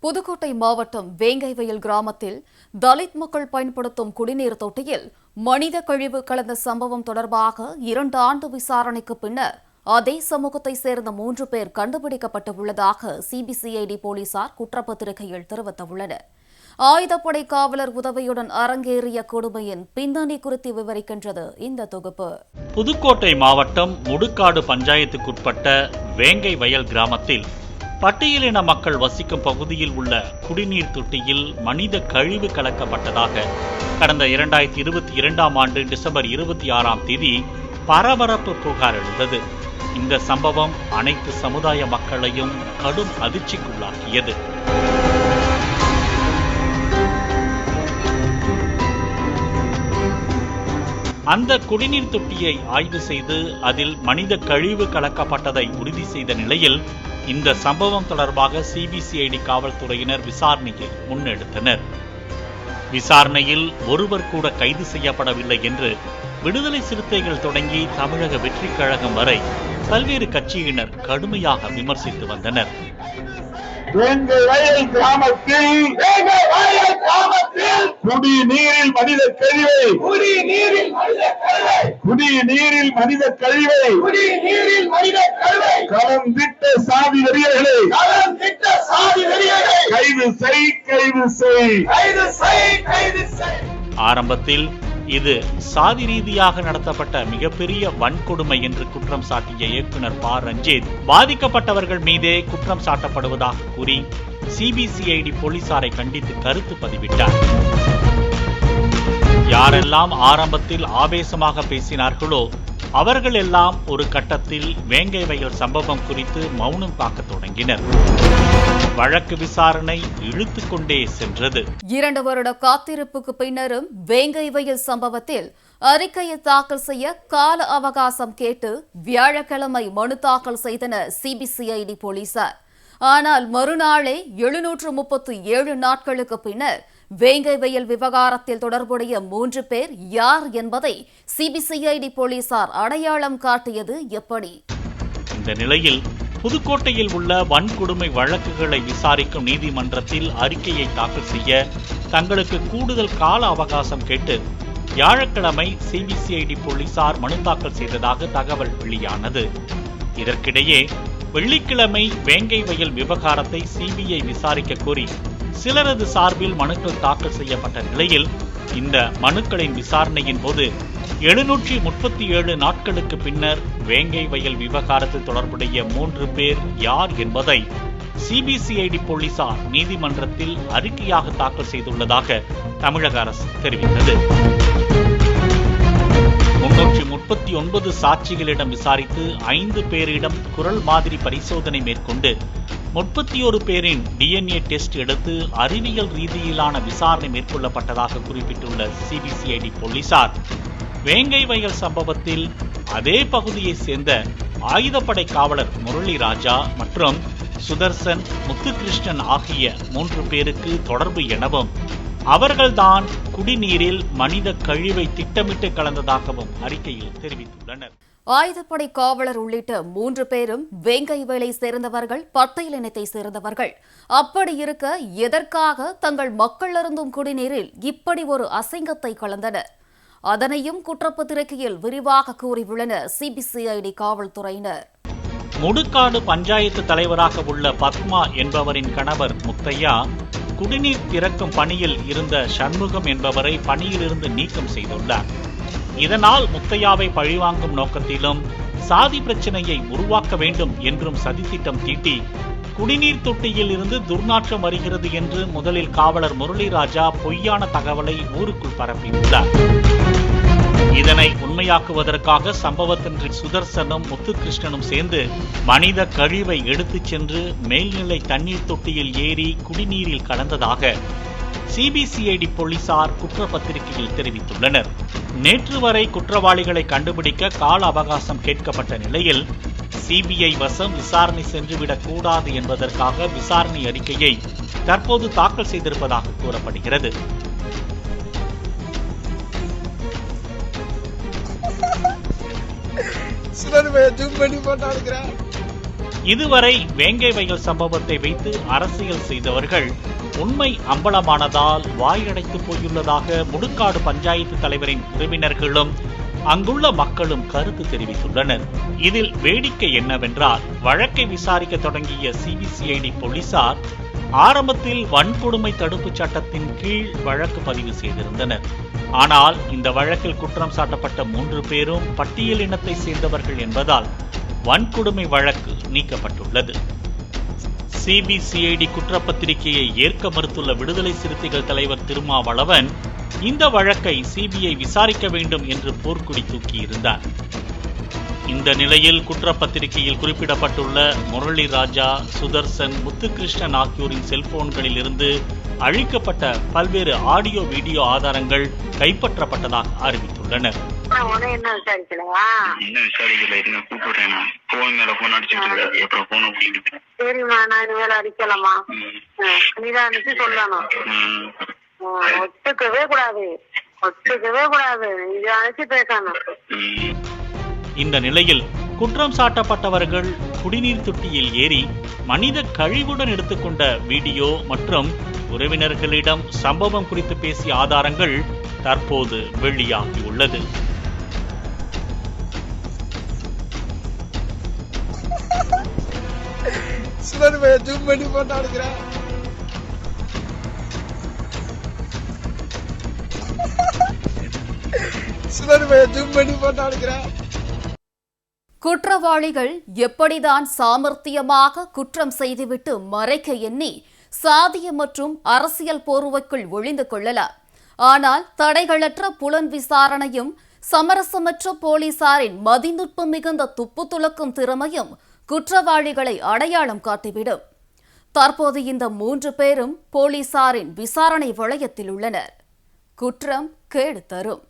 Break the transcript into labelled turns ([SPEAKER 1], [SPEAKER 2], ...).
[SPEAKER 1] புதுக்கோட்டை மாவட்டம் வேங்கைவயல் கிராமத்தில் தலித் மக்கள் பயன்படுத்தும் குடிநீர் தொட்டியில் மனித கழிவு கலந்த சம்பவம் தொடர்பாக 2 ஆண்டு விசாரணைக்கு பின்னர் அதே சமூகத்தைச் சேர்ந்த 3 பேர் கண்டுபிடிக்கப்பட்டுள்ளதாக சிபிசிஐடி போலீசார் குற்றப்பத்திரிகையில் தெரிவித்துள்ளனர். ஆயுதப்படை காவலர் உதவியுடன் அரங்கேறிய கொடுமையின் பின்னணி குறித்து விவரிக்கின்றது இந்த தொகுப்பு.
[SPEAKER 2] புதுக்கோட்டை மாவட்டம் முடுக்காடு பஞ்சாயத்துக்குட்பட்ட வேங்கைவயல் கிராமத்தில் பட்டியலின மக்கள் வசிக்கும் பகுதியில் உள்ள குடிநீர் தொட்டியில் மனித கழிவு கலக்கப்பட்டதாக கடந்த 2022ஆம் ஆண்டு டிசம்பர் 26ஆம் தேதி பரபரப்பு புகார் எழுந்தது. இந்த சம்பவம் அனைத்து சமுதாய மக்களையும் கடும் அதிர்ச்சிக்குள்ளாக்கியது. அந்த குடிநீர் தொட்டியை ஆய்வு செய்து அதில் மனித கழிவு கலக்கப்பட்டதை உறுதி செய்த நிலையில் இந்த சம்பவம் தொடர்பாக சிபிசிஐடி காவல்துறையினர் விசாரணையை முன்னெடுத்தனர். விசாரணையில் ஒருவர் கூட கைது செய்யப்படவில்லை என்று விடுதலை சிறுத்தைகள் தொடங்கி தமிழக வெற்றிக் கழகம் வரை பல்வேறு கட்சியினர் கடுமையாக விமர்சித்து வந்தனர்.
[SPEAKER 3] வேங்கைவயல் கிராமத்தில் குடிநீரில் மனித கழிவை கலந்திட்ட சாதி வெறியர்களை கைது செய்.
[SPEAKER 2] ஆரம்பத்தில் இது சாதி ரீதியாக நடத்தப்பட்ட மிகப்பெரிய வன்கொடுமை என்று குற்றம் சாட்டிய இயக்குனர் ப. ரஞ்சித் பாதிக்கப்பட்டவர்கள் மீதே குற்றம் சாட்டப்படுவதாக கூறி சிபிசிஐடி போலீசாரை கண்டித்து கருத்து பதிவிட்டார். யாரெல்லாம் ஆரம்பத்தில் ஆவேசமாக பேசினார்களோ அவர்கள் எல்லாம் ஒரு கட்டத்தில் வேங்கைவயல் சம்பவம் குறித்து மௌனம் காக்க தொடங்கினர். வழக்கு விசாரணை இழுத்துக் கொண்டே சென்றது.
[SPEAKER 1] 2 வருட காத்திருப்புக்கு பின்னரும் வேங்கைவயல் சம்பவத்தில் அறிக்கையை தாக்கல் செய்ய கால அவகாசம் கேட்டு வியாழக்கிழமை மனு தாக்கல் செய்தனர் சிபிசிஐடி போலீசார். ஆனால் மறுநாளே 737 நாட்களுக்கு பின்னர் வேங்கைவயல் விவகாரத்தில் தொடர்புடைய 3 பேர் யார் என்பதை சிபிசிஐடி போலீசார் அடையாளம் காட்டியது எப்படி?
[SPEAKER 2] இந்த நிலையில் புதுக்கோட்டையில் உள்ள வன்கொடுமை வழக்குகளை விசாரிக்கும் நீதிமன்றத்தில் அறிக்கையை தாக்கல் செய்ய தங்களுக்கு கூடுதல் கால அவகாசம் கேட்டு வியாழக்கிழமை சிபிசிஐடி போலீசார் மனு தாக்கல் செய்ததாக தகவல் வெளியானது. இதற்கிடையே வெள்ளிக்கிழமை வேங்கைவயல் விவகாரத்தை சிபிஐ விசாரிக்க கோரி சிலரது சார்பில் மனுக்கள் தாக்கல் செய்யப்பட்ட நிலையில் இந்த மனுக்களின் விசாரணையின் போது 737 நாட்களுக்கு பின்னர் வேங்கைவயல் விவகாரத்தில் தொடர்புடைய 3 பேர் யார் என்பதை சிபிசிஐடி போலீசார் நீதிமன்றத்தில் அறிக்கையாக தாக்கல் செய்துள்ளதாக தமிழக அரசு தெரிவித்தது. 339 சாட்சிகளிடம் விசாரித்து 5 பேரிடம் குரல் மாதிரி பரிசோதனை மேற்கொண்டு 31 பேரின் DNA டெஸ்ட் எடுத்து அறிவியல் ரீதியிலான விசாரணை மேற்கொள்ளப்பட்டதாக குறிப்பிட்டுள்ள சிபிசிஐடி போலீசார் வேங்கைவயல் சம்பவத்தில் அதே பகுதியை சேர்ந்த ஆயுதப்படை காவலர் முரளி ராஜா மற்றும் சுதர்சன், முத்துகிருஷ்ணன் ஆகிய 3 பேருக்கு தொடர்பு எனவும் அவர்கள்தான் குடிநீரில் மனித கழிவை திட்டமிட்டு கலந்ததாகவும் அறிக்கையில் தெரிவித்துள்ளனர்.
[SPEAKER 1] ஆயுதப்படை காவலர் உள்ளிட்ட 3 பேரும் வேங்கைவயலை சேர்ந்தவர்கள், பட்டியலினத்தை சேர்ந்தவர்கள். அப்படி இருக்க எதற்காக தங்கள் மக்கள் அருந்தும் குடிநீரில் இப்படி ஒரு அசிங்கத்தை கலந்தனர்? அதனையும் குற்றப்பத்திரிகையில் விரிவாக கூறியுள்ளனர் சிபிசிஐடி காவல்துறையினர்.
[SPEAKER 2] முடுக்காடு பஞ்சாயத்து தலைவராக உள்ள பத்மா என்பவரின் கணவர் முத்தையா குடிநீர் திறக்கும் பணியில் இருந்த சண்முகம் என்பவரை பணியிலிருந்து நீக்கம் செய்துள்ளார். இதனால் முத்தையாவை பழிவாங்கும் நோக்கத்திலும் சாதி பிரச்சனையை உருவாக்க வேண்டும் என்றும் சதித்திட்டம் தீட்டி குடிநீர் தொட்டியில் இருந்து துர்நாற்றம் வருகிறது என்று முதலில் காவலர் முரளி ராஜா பொய்யான தகவலை ஊருக்குள் பரப்பியுள்ளார். இதனை உண்மையாக்குவதற்காக சம்பவத்தின்றி சுதர்சனும் முத்துகிருஷ்ணனும் சேர்ந்து மனித கழிவை எடுத்துச் சென்று மேல்நிலை தண்ணீர் தொட்டியில் ஏறி குடிநீரில் கலந்ததாக சிபிசிஐடி போலீசார் குற்றப்பத்திரிகையில் தெரிவித்துள்ளனர். நேற்று வரை குற்றவாளிகளை கண்டுபிடிக்க கால அவகாசம் கேட்கப்பட்ட நிலையில் சிபிஐ வசம் விசாரணை சென்றுவிடக் கூடாது என்பதற்காக விசாரணை அறிக்கையை தற்போது தாக்கல் செய்திருப்பதாக கூறப்படுகிறது.
[SPEAKER 4] சிலர் ஜூம் பண்ணி போட்டா இருக்கிறேன்.
[SPEAKER 2] இதுவரை வேங்கை வயல் சம்பவத்தை வைத்து அரசியல் செய்தவர்கள் உண்மை அம்பலமானதால் வாயடைத்து போயுள்ளதாக முடுக்காடு பஞ்சாயத்து தலைவரின் உறவினர்களும் அங்குள்ள மக்களும் கருத்து தெரிவித்துள்ளனர். இதில் வேடிக்கை என்னவென்றால், வழக்கை விசாரிக்க தொடங்கிய சிபிசிஐடி போலீசார் ஆரம்பத்தில் வன்கொடுமை தடுப்புச் சட்டத்தின் கீழ் வழக்கு பதிவு செய்திருந்தனர். ஆனால் இந்த வழக்கில் குற்றம் சாட்டப்பட்ட 3 பேரும் பட்டியல் இனத்தை சேர்ந்தவர்கள் என்பதால் வன்கொடுமை வழக்கு நீக்கப்பட்டுள்ளது. சிபிசிஐடி குற்றப்பத்திரிகையை ஏற்க மறுத்துள்ள விடுதலை சிறுத்தைகள் தலைவர் திருமாவளவன் இந்த வழக்கை சிபிஐ விசாரிக்க வேண்டும் என்று போர்க்குடி தூக்கியிருந்தார். இந்த நிலையில் குற்றப்பத்திரிகையில் குறிப்பிடப்பட்டுள்ள முரளி ராஜா, சுதர்சன், முத்துகிருஷ்ணன் ஆகியோரின் செல்போன்களில் இருந்து அழிக்கப்பட்ட பல்வேறு ஆடியோ வீடியோ ஆதாரங்கள் கைப்பற்றப்பட்டதாக அறிவித்துள்ளனர். இந்த நிலையில் குற்றம் சாட்டப்பட்டவர்கள் குடிநீர் தொட்டியில் ஏறி மனித கழிவுடன் எடுத்துக்கொண்ட வீடியோ மற்றும் உறவினர்களிடம் சம்பவம் குறித்து பேசிய ஆதாரங்கள் தற்போது வெளியாகியுள்ளது.
[SPEAKER 1] குற்றவாளிகள் எப்படிதான் சாமர்த்தியமாக குற்றம் செய்துவிட்டு மறைக்க எண்ணி சாதிய மற்றும் அரசியல் போர்வைக்குள் ஒளிந்து கொள்ளலாம். ஆனால் தடைகளற்ற புலன் விசாரணையும் சமரசமற்ற போலீசாரின் மதிநுட்பம் மிகுந்த துப்பு துளக்கும் திறமையும் குற்றவாளிகளை அடையாளம் காட்டிவிடும். தற்போது இந்த 3 பேரும் போலீசாரின் விசாரணை வளையத்தில் உள்ளனர். குற்றம் கேடு தரும்.